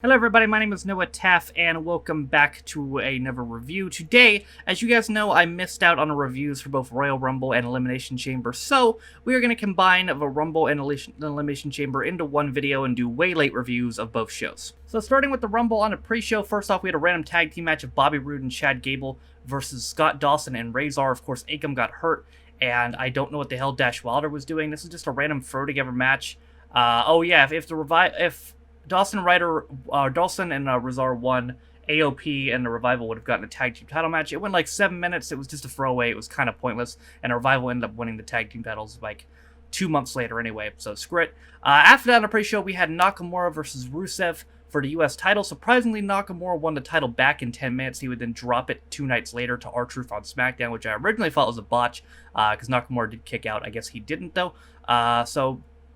Hello everybody, my name is Noah Taff, and welcome back to another review. Today, as you guys know, I missed out on the reviews for both Royal Rumble and Elimination Chamber, so we are going to combine the Rumble and Elimination Chamber into one video and do way late reviews of both shows. So starting with the Rumble on the pre-show, first off we had a random tag team match of Bobby Roode and Chad Gable versus Scott Dawson and Razor. Of course, Akam got hurt, and I don't know what the hell Dash Wilder was doing. This is just a random throw-together match. If Dawson and Razor won, AOP and the Revival would have gotten a tag team title match. It went like 7 minutes. It was just a throwaway. It was kind of pointless. And the Revival ended up winning the tag team titles like 2 months later anyway, so screw it. After that on the pre-show, we had Nakamura versus Rusev for the US title. Surprisingly, Nakamura won the title back in 10 minutes. He would then drop it 2 nights later to R-Truth on SmackDown, which I originally thought was a botch because Nakamura did kick out. I guess he didn't, though.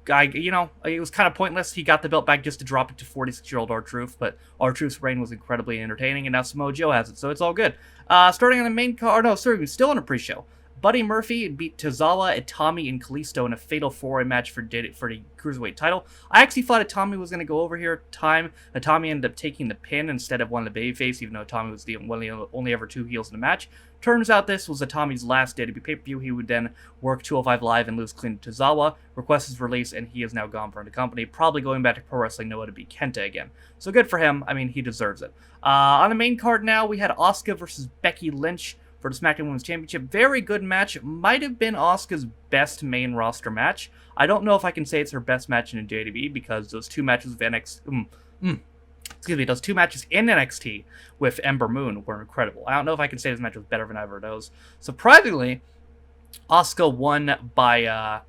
It was kind of pointless. He got the belt back just to drop it to 46-year-old R-Truth, but R-Truth's reign was incredibly entertaining, and now Samoa Joe has it, so it's all good. Starting on the main card, still on the pre-show. Buddy Murphy beat Tozawa, Itami, and Kalisto in a fatal four-way match for the Cruiserweight title. I actually thought Itami was going to go over here. Itami ended up taking the pin instead of one of the babyface, even though Itami was the only ever 2 heels in the match. Turns out this was Itami's last day to be pay-per-view. He would then work 205 Live and lose clean to Tozawa, request his release, and he is now gone from the company, probably going back to Pro Wrestling Noah to be Kenta again. So good for him. I mean, he deserves it. On the main card now, we had Asuka versus Becky Lynch for the SmackDown Women's Championship. Very good match. Might have been Asuka's best main roster match. I don't know if I can say it's her best match in WWE because those 2 matches of those 2 matches in NXT with Ember Moon were incredible. I don't know if I can say this match was better than either of those. Surprisingly, Asuka won by, how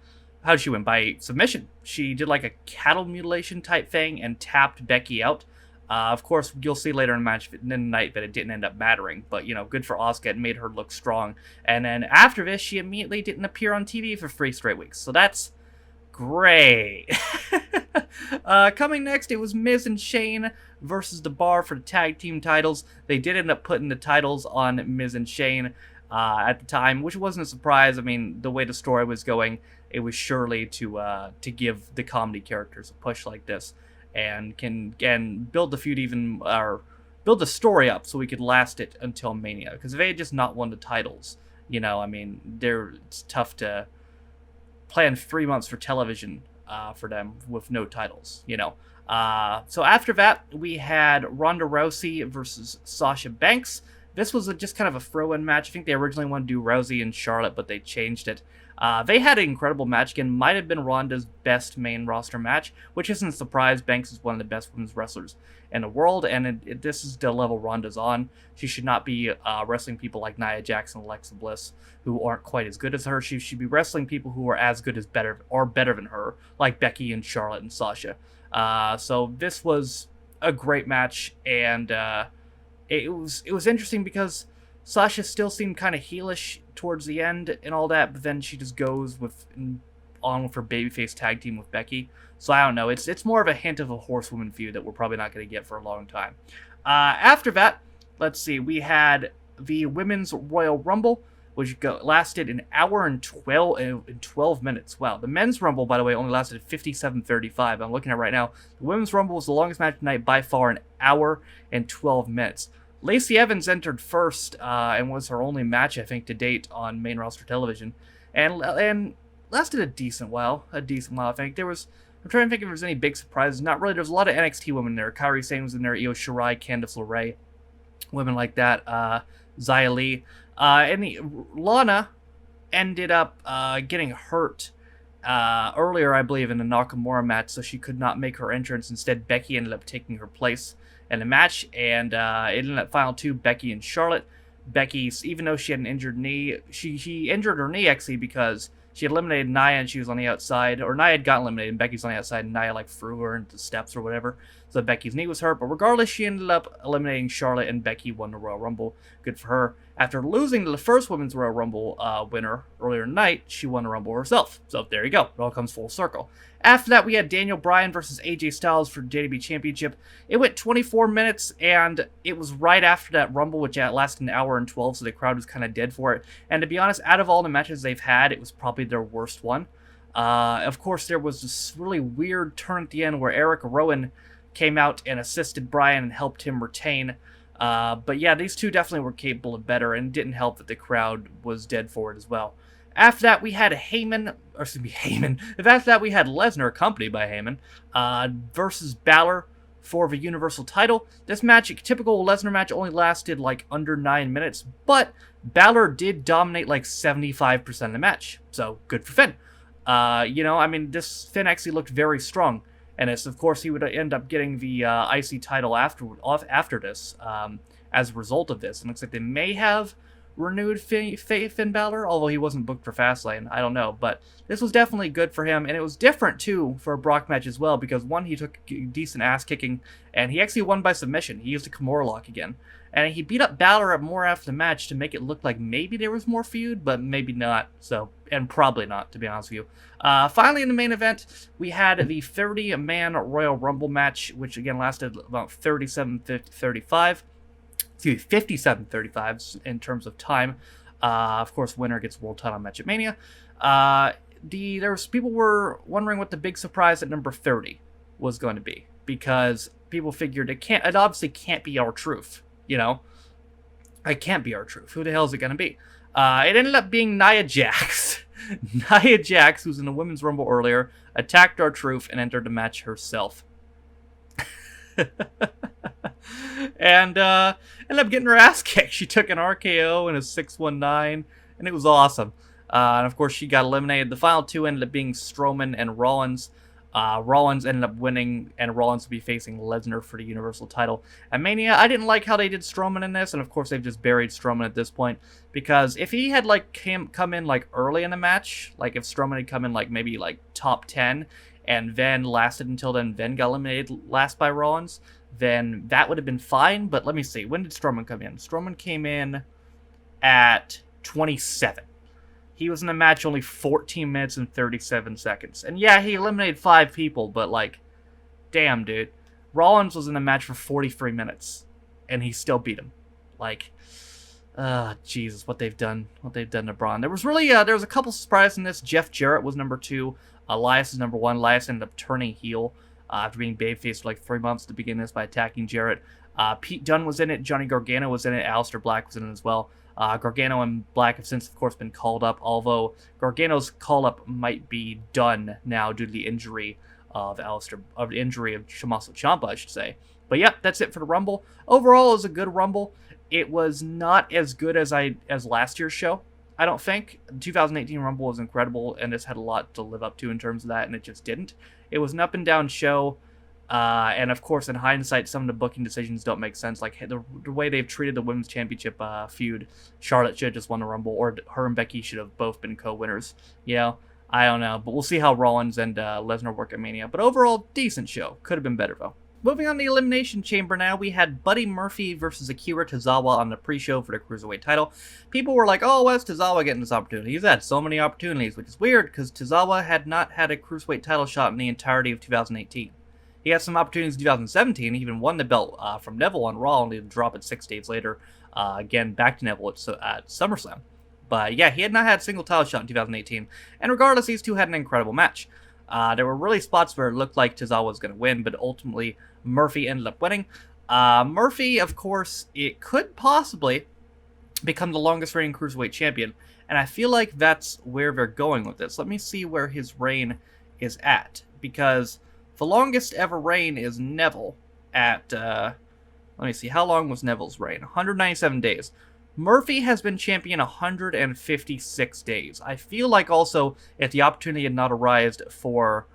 did she win? By submission. She did like a cattle mutilation type thing and tapped Becky out. Of course, you'll see later in the night that it didn't end up mattering, but, good for Asuka. It made her look strong. And then after this, she immediately didn't appear on TV for 3 straight weeks. So that's great. Coming next, it was Miz and Shane versus The Bar for the tag team titles. They did end up putting the titles on Miz and Shane at the time, which wasn't a surprise. I mean, the way the story was going, it was surely to give the comedy characters a push like this, and can build the feud build the story up so we could last it until Mania. Because if they had just not won the titles, it's tough to plan 3 months for television for them with no titles, So after that, we had Ronda Rousey versus Sasha Banks. This was just kind of a throw-in match. I think they originally wanted to do Rousey and Charlotte, but they changed it. They had an incredible match. Again, might have been Ronda's best main roster match, which isn't a surprise. Banks is one of the best women's wrestlers in the world, and this is the level Ronda's on. She should not be wrestling people like Nia Jax and Alexa Bliss, who aren't quite as good as her. She should be wrestling people who are as good as better than her, like Becky and Charlotte and Sasha. So this was a great match, and it was interesting because Sasha still seemed kind of heelish towards the end and all that, but then she just goes on with her babyface tag team with Becky. So I don't know. It's more of a hint of a horsewoman feud that we're probably not going to get for a long time. After that, let's see. We had the Women's Royal Rumble, which lasted an hour and 12 minutes. Wow. The Men's Rumble, by the way, only lasted 57:35. I'm looking at it right now. The Women's Rumble was the longest match tonight by far, an hour and 12 minutes. Lacey Evans entered first and was her only match, I think, to date on main roster television, and lasted a decent while. I think I'm trying to think if there was any big surprises. Not really. There's a lot of NXT women there. Kairi Sane was in there. Io Shirai, Candice LeRae, women like that. Xia Li, Lana ended up getting hurt earlier, I believe, in the Nakamura match, so she could not make her entrance. Instead, Becky ended up taking her place in the match, and it ended up final 2, Becky and Charlotte. Becky, even though she had an injured knee, she injured her knee actually because she had eliminated Nia and she was on the outside, or Nia had gotten eliminated and Becky's on the outside, and Nia threw her into the steps or whatever, so Becky's knee was hurt. But regardless, she ended up eliminating Charlotte, and Becky won the Royal Rumble. Good for her. After losing to the first Women's Royal Rumble winner earlier tonight, she won the Rumble herself. So there you go. It all comes full circle. After that, we had Daniel Bryan versus AJ Styles for the WWE Championship. It went 24 minutes, and it was right after that Rumble, which lasted an hour and 12, so the crowd was kind of dead for it. And to be honest, out of all the matches they've had, it was probably their worst one. Of course, there was this really weird turn at the end where Eric Rowan came out and assisted Bryan and helped him retain. But yeah, these two definitely were capable of better, and didn't help that the crowd was dead for it as well. After that, we had Heyman. After that, we had Lesnar, accompanied by Heyman, versus Balor for the Universal title. This match, a typical Lesnar match, only lasted like under 9 minutes, but Balor did dominate like 75% of the match, so good for Finn. This Finn actually looked very strong, and of course, he would end up getting the IC title after this, as a result of this. It looks like they may have renewed Finn Balor, although he wasn't booked for Fastlane. I don't know, but this was definitely good for him, and it was different too for a Brock match as well, because one, he took decent ass kicking, and he actually won by submission. He used a Kimura lock again, and he beat up Balor more after the match to make it look like maybe there was more feud, but maybe not. So, and probably not, to be honest with you. Finally, in the main event, we had the 30-man Royal Rumble match, which again lasted about 57-35. 57-35 in terms of time. Of course, winner gets world title match at Mania. People were wondering what the big surprise at number 30 was going to be, because people figured it obviously can't be R-Truth, you know? It can't be R-Truth. Who the hell is it going to be? It ended up being Nia Jax. Nia Jax, who's in the Women's Rumble earlier, attacked R-Truth and entered the match herself. And ended up getting her ass kicked. She took an RKO and a 619, and it was awesome. And of course, she got eliminated. The final two ended up being Strowman and Rollins. Rollins ended up winning, and Rollins will be facing Lesnar for the Universal title at Mania. I didn't like how they did Strowman in this, and of course, they've just buried Strowman at this point, because if he had come in like early in the match, like if Strowman had come in like maybe like top 10, and then lasted until then got eliminated last by Rollins, then that would have been fine. But let me see. When did Strowman come in? Strowman came in at 27. He was in the match only 14 minutes and 37 seconds. And yeah, he eliminated 5 people, but like, damn, dude. Rollins was in the match for 43 minutes, and he still beat him. Like, Jesus, what they've done to Braun. There was a couple surprises in this. Jeff Jarrett was number 2. Elias is number 1. Elias ended up turning heel after being babyface for like 3 months to begin this by attacking Jarrett. Pete Dunne was in it. Johnny Gargano was in it. Aleister Black was in it as well. Gargano and Black have since, of course, been called up, although Gargano's call-up might be done now due to the injury of Tommaso Ciampa, I should say. But yeah, that's it for the Rumble. Overall, it was a good Rumble. It was not as good as last year's show, I don't think. The 2018 Rumble was incredible, and this had a lot to live up to in terms of that, and it just didn't. It was an up-and-down show. And of course, in hindsight, some of the booking decisions don't make sense. Like the way they've treated the Women's Championship feud, Charlotte should have just won the Rumble, or her and Becky should have both been co-winners. You know, I don't know, but we'll see how Rollins and Lesnar work at Mania. But overall, decent show. Could have been better though. Moving on to the Elimination Chamber now, we had Buddy Murphy versus Akira Tozawa on the pre-show for the Cruiserweight title. People were like, oh, why's Tozawa getting this opportunity? He's had so many opportunities, which is weird, because Tozawa had not had a Cruiserweight title shot in the entirety of 2018. He had some opportunities in 2017. He even won the belt from Neville on Raw, only to drop it 6 days later. Again, back to Neville at SummerSlam. But yeah, he had not had a single title shot in 2018. And regardless, these two had an incredible match. There were really spots where it looked like Tozawa was going to win, but ultimately Murphy ended up winning. Murphy, of course, it could possibly become the longest reigning Cruiserweight champion. And I feel like that's where they're going with this. Let me see where his reign is at. Because the longest ever reign is Neville at, let me see, how long was Neville's reign? 197 days. Murphy has been champion 156 days. I feel like also, if the opportunity had not arisen for,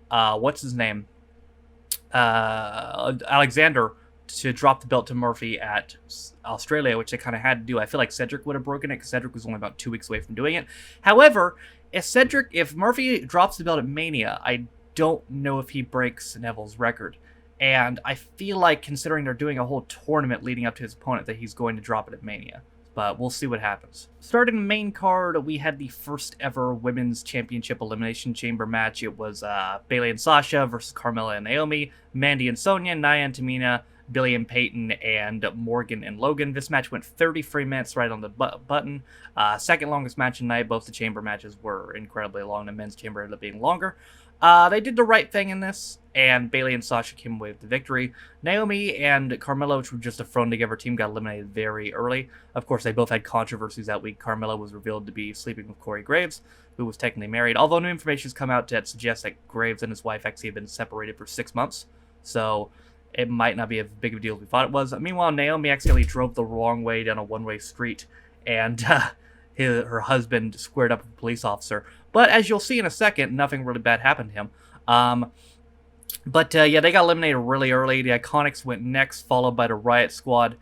what's his name? Alexander to drop the belt to Murphy at Australia, which they kind of had to do. I feel like Cedric would have broken it, because Cedric was only about 2 weeks away from doing it. However, if Murphy drops the belt at Mania, I don't know if he breaks Neville's record. And I feel like, considering they're doing a whole tournament leading up to his opponent, that he's going to drop it at Mania. But we'll see what happens. Starting the main card, we had the first ever Women's Championship Elimination Chamber match. It was Bayley and Sasha versus Carmella and Naomi, Mandy and Sonya, Nia and Tamina, Billy and Peyton, and Morgan and Logan. This match went 33 minutes right on the button. Second longest match of the night. Both the chamber matches were incredibly long. The men's chamber ended up being longer. They did the right thing in this, and Bayley and Sasha came away with the victory. Naomi and Carmella, which were just a thrown together team, got eliminated very early. Of course, they both had controversies that week. Carmella was revealed to be sleeping with Corey Graves, who was technically married, although new information has come out that suggests that Graves and his wife actually have been separated for 6 months. So it might not be as big of a deal as we thought it was. Meanwhile, Naomi accidentally drove the wrong way down a one-way street, and her husband squared up with a police officer. But as you'll see in a second, nothing really bad happened to him. Yeah, they got eliminated really early. The Iconics went next, followed by the Riot Squad.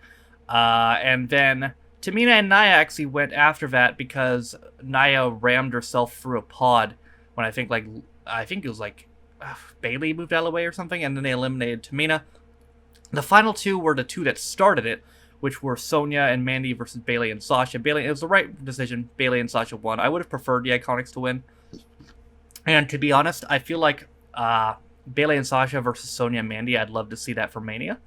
And then Tamina and Nia actually went after that because Nia rammed herself through a pod when I think it was Bayley moved out of the way or something, and then they eliminated Tamina. The final two were the two that started it, which were Sonya and Mandy versus Bayley and Sasha. It was the right decision. Bayley and Sasha won. I would have preferred the Iconics to win. And to be honest, I feel like Bayley and Sasha versus Sonya and Mandy, I'd love to see that for Mania,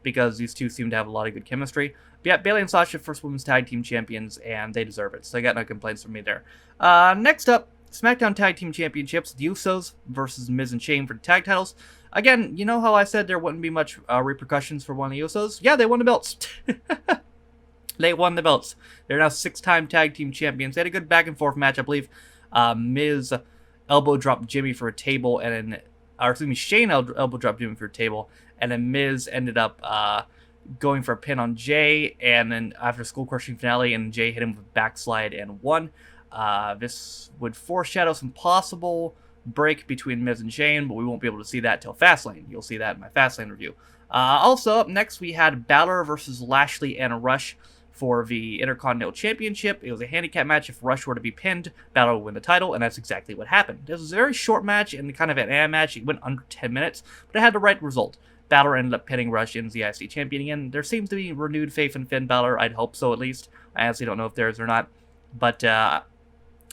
because these two seem to have a lot of good chemistry. But yeah, Bayley and Sasha, first women's tag team champions, and they deserve it. So I got no complaints from me there. Next up, SmackDown Tag Team Championships, the Usos versus Miz and Shane for the tag titles. Again, you know how I said there wouldn't be much repercussions for one of the Usos? Yeah, they won the belts. They won the belts. They're now 6-time tag team champions. They had a good back and forth match, I believe. Miz elbow dropped Jimmy for a table, Shane elbow dropped Jimmy for a table, and then Miz ended up going for a pin on Jay, and then after a skull crushing finale, and Jay hit him with a backslide and won. This would foreshadow some possible break between Miz and Shane, but we won't be able to see that till Fastlane. You'll see that in my Fastlane review. Also, up next, we had Balor versus Lashley and Rush for the Intercontinental Championship. It was a handicap match. If Rush were to be pinned, Balor would win the title, and that's exactly what happened. This was a very short match and kind of an match. It went under 10 minutes, but it had the right result. Balor ended up pinning Rush in the IC champion again. There seems to be renewed faith in Finn Balor. I'd hope so, at least. I honestly don't know if there is or not, but I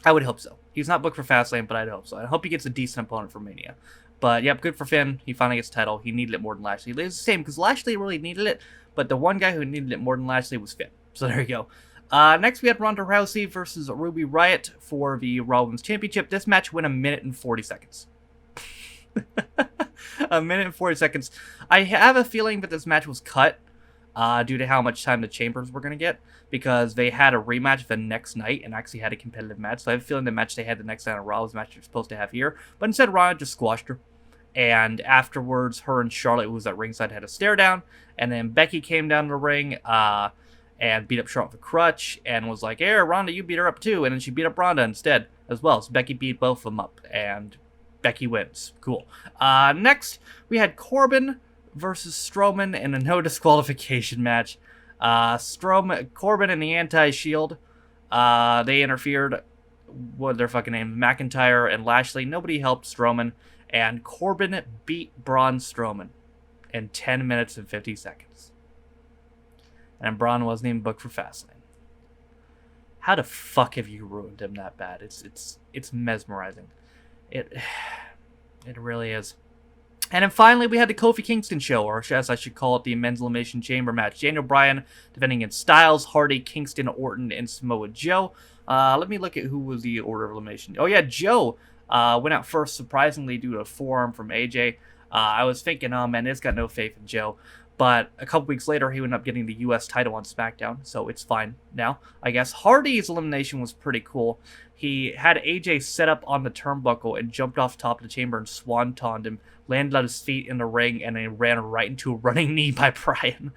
would hope so. He's not booked for Fastlane, but I'd hope so. I hope he gets a decent opponent for Mania. But, yep, good for Finn. He finally gets the title. He needed it more than Lashley. It's the same, because Lashley really needed it, but the one guy who needed it more than Lashley was Finn. So there you go. Next, we had Ronda Rousey versus Ruby Riott for the Raw Women's Championship. This match went 1 minute and 40 seconds. 1 minute and 40 seconds. I have a feeling that this match was cut due to how much time the Chambers were going to get, because they had a rematch the next night and actually had a competitive match. So I have a feeling the match they had the next night on Raw was the match they're supposed to have here. But instead, Ronda just squashed her. And afterwards, her and Charlotte, who was at ringside, had a stare down. And then Becky came down the ring and beat up Charlotte with a crutch and was like, "Hey, Ronda, you beat her up too." And then she beat up Ronda instead as well. So Becky beat both of them up, and Becky wins. Cool. Next, we had Corbin versus Strowman in a no disqualification match. Corbin and the Anti-Shield, they interfered. What are their fucking names? McIntyre and Lashley. Nobody helped Strowman, and Corbin beat Braun Strowman in 10 minutes and 50 seconds. And Braun wasn't even booked for Fastlane. How the fuck have you ruined him that bad? It's mesmerizing. It really is. And then finally, we had the Kofi Kingston show, or as I should call it, the Men's Elimination Chamber match. Daniel Bryan defending against Styles, Hardy, Kingston, Orton, and Samoa Joe. Let me look at who was the order of elimination. Oh yeah, Joe went out first, surprisingly, due to a forearm from AJ. I was thinking, oh man, it's got no faith in Joe. But a couple weeks later, he ended up getting the U.S. title on SmackDown, so it's fine now, I guess. Hardy's elimination was pretty cool. He had AJ set up on the turnbuckle and jumped off top of the chamber and swantoned him, landed on his feet in the ring, and then ran right into a running knee by Bryan.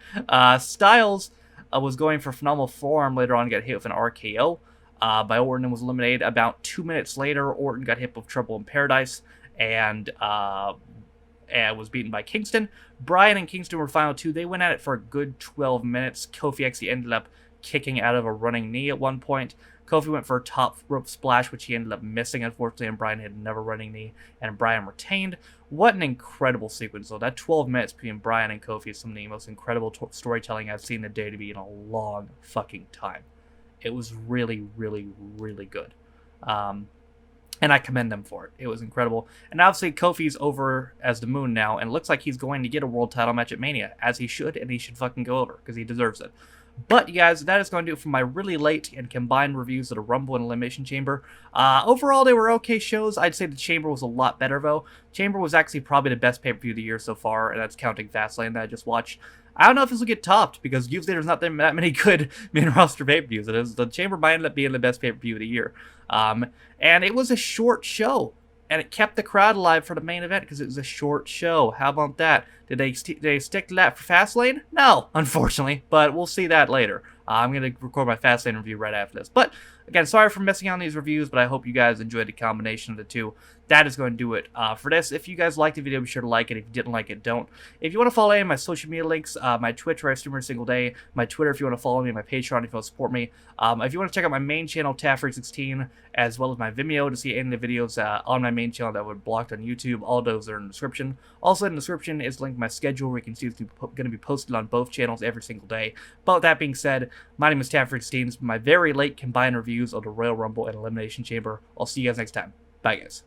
Styles was going for phenomenal forearm later on, got hit with an RKO by Orton and was eliminated. About 2 minutes later, Orton got hit with Trouble in Paradise and was beaten by Kingston. Bryan and Kingston were final two. They went at it for a good 12 minutes. Kofi actually ended up kicking out of a running knee at one point. Kofi went for a top rope splash, which he ended up missing, unfortunately, and Bryan had another running knee, and Bryan retained. What an incredible sequence, though. That 12 minutes between Bryan and Kofi is some of the most incredible storytelling I've seen the WWE in a long fucking time. It was really, really, really good. And and I commend them for it. It was incredible. And obviously, Kofi's over as the Moon now, and it looks like he's going to get a world title match at Mania, as he should, and he should fucking go over, because he deserves it. But, you guys, that is going to do it for my really late and combined reviews of the Rumble and Elimination Chamber. Overall, they were okay shows. I'd say the Chamber was a lot better, though. Chamber was actually probably the best pay-per-view of the year so far, and that's counting Fastlane that I just watched. I don't know if this will get topped, because usually there's not that many good main roster pay-per-views. The Chamber might end up being the best pay-per-view of the year. And it was a short show, and it kept the crowd alive for the main event because it was a short show. How about that? Did they stick to that for Fastlane? No, unfortunately, but we'll see that later. I'm going to record my Fastlane review right after this. But, again, sorry for missing out on these reviews, but I hope you guys enjoyed the combination of the two. That is going to do it for this. If you guys liked the video, be sure to like it. If you didn't like it, don't. If you want to follow any of my social media links, my Twitch, where I stream every single day, my Twitter, if you want to follow me, my Patreon, if you want to support me. If you want to check out my main channel, Taffrey16, as well as my Vimeo to see any of the videos on my main channel that were blocked on YouTube, all those are in the description. Also in the description is linked my schedule where you can see it's going to be posted on both channels every single day. But with that being said, my name is Taffrey16. It's my very late combined reviews of the Royal Rumble and Elimination Chamber. I'll see you guys next time. Bye, guys.